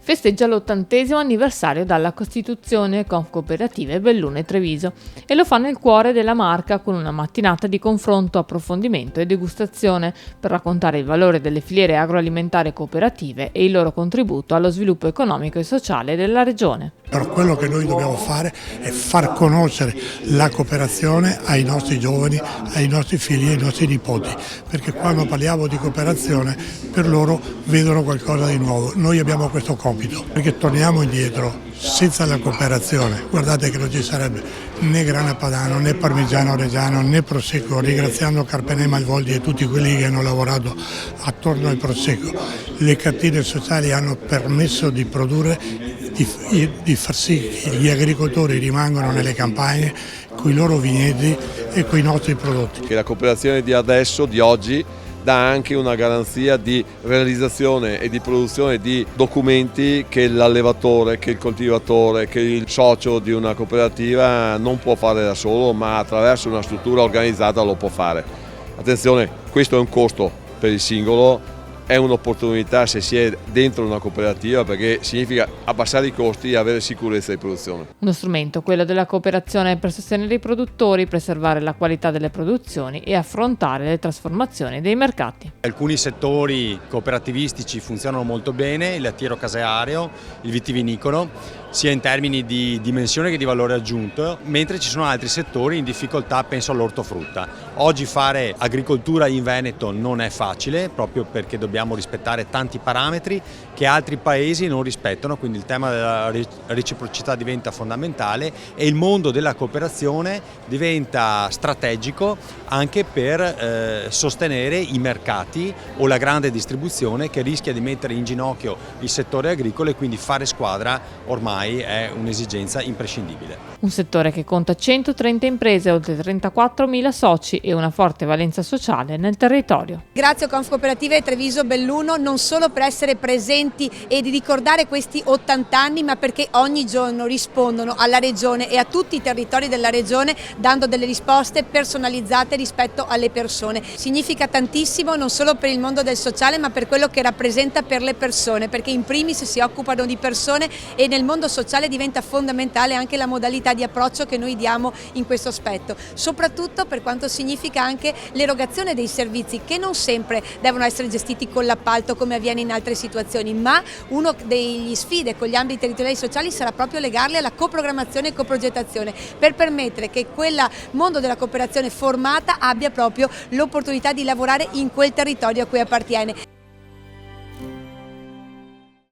festeggia l'80° anniversario dalla costituzione Confcooperative Belluno e Treviso e lo fa nel cuore della Marca con una mattinata di confronto, approfondimento e degustazione per raccontare il valore delle filiere agroalimentari cooperative e il loro contributo allo sviluppo economico e sociale della regione. Però quello che noi dobbiamo fare è far conoscere la cooperazione ai nostri giovani, ai nostri figli e ai nostri nipoti, perché quando parliamo di cooperazione per loro vedono qualcosa di nuovo. Noi abbiamo questo compito, perché torniamo indietro. Senza la cooperazione, guardate che non ci sarebbe né grana padano, né parmigiano reggiano, né prosecco, ringraziando Carpenè Malvoldi e tutti quelli che hanno lavorato attorno al prosecco. Le catene sociali hanno permesso di produrre, di far sì che gli agricoltori rimangano nelle campagne con i loro vigneti e con i nostri prodotti. Che la cooperazione di adesso, di oggi, dà anche una garanzia di realizzazione e di produzione di documenti che l'allevatore, che il coltivatore, che il socio di una cooperativa non può fare da solo, ma attraverso una struttura organizzata lo può fare. Attenzione, questo è un costo per il singolo, è un'opportunità se si è dentro una cooperativa, perché significa abbassare i costi e avere sicurezza di produzione. Uno strumento, quello della cooperazione, per sostenere i produttori, preservare la qualità delle produzioni e affrontare le trasformazioni dei mercati. Alcuni settori cooperativistici funzionano molto bene, il lattiero caseario, il vitivinicolo, sia in termini di dimensione che di valore aggiunto, mentre ci sono altri settori in difficoltà, penso all'ortofrutta. Oggi fare agricoltura in Veneto non è facile, proprio perché dobbiamo rispettare tanti parametri che altri paesi non rispettano, quindi il tema della reciprocità diventa fondamentale e il mondo della cooperazione diventa strategico anche per sostenere i mercati o la grande distribuzione che rischia di mettere in ginocchio il settore agricolo, e quindi fare squadra ormai è un'esigenza imprescindibile. Un settore che conta 130 imprese, oltre 34.000 soci e una forte valenza sociale nel territorio. Grazie a Confcooperative Treviso Belluno non solo per essere presenti e di ricordare questi 80 anni, ma perché ogni giorno rispondono alla regione e a tutti i territori della regione dando delle risposte personalizzate rispetto alle persone. Significa tantissimo non solo per il mondo del sociale, ma per quello che rappresenta per le persone, perché in primis si occupano di persone e nel mondo sociale diventa fondamentale anche la modalità di approccio che noi diamo in questo aspetto, soprattutto per quanto significa anche l'erogazione dei servizi che non sempre devono essere gestiti con l'appalto come avviene in altre situazioni, ma uno degli sfide con gli ambiti territoriali e sociali sarà proprio legarli alla coprogrammazione e coprogettazione per permettere che quel mondo della cooperazione formata abbia proprio l'opportunità di lavorare in quel territorio a cui appartiene.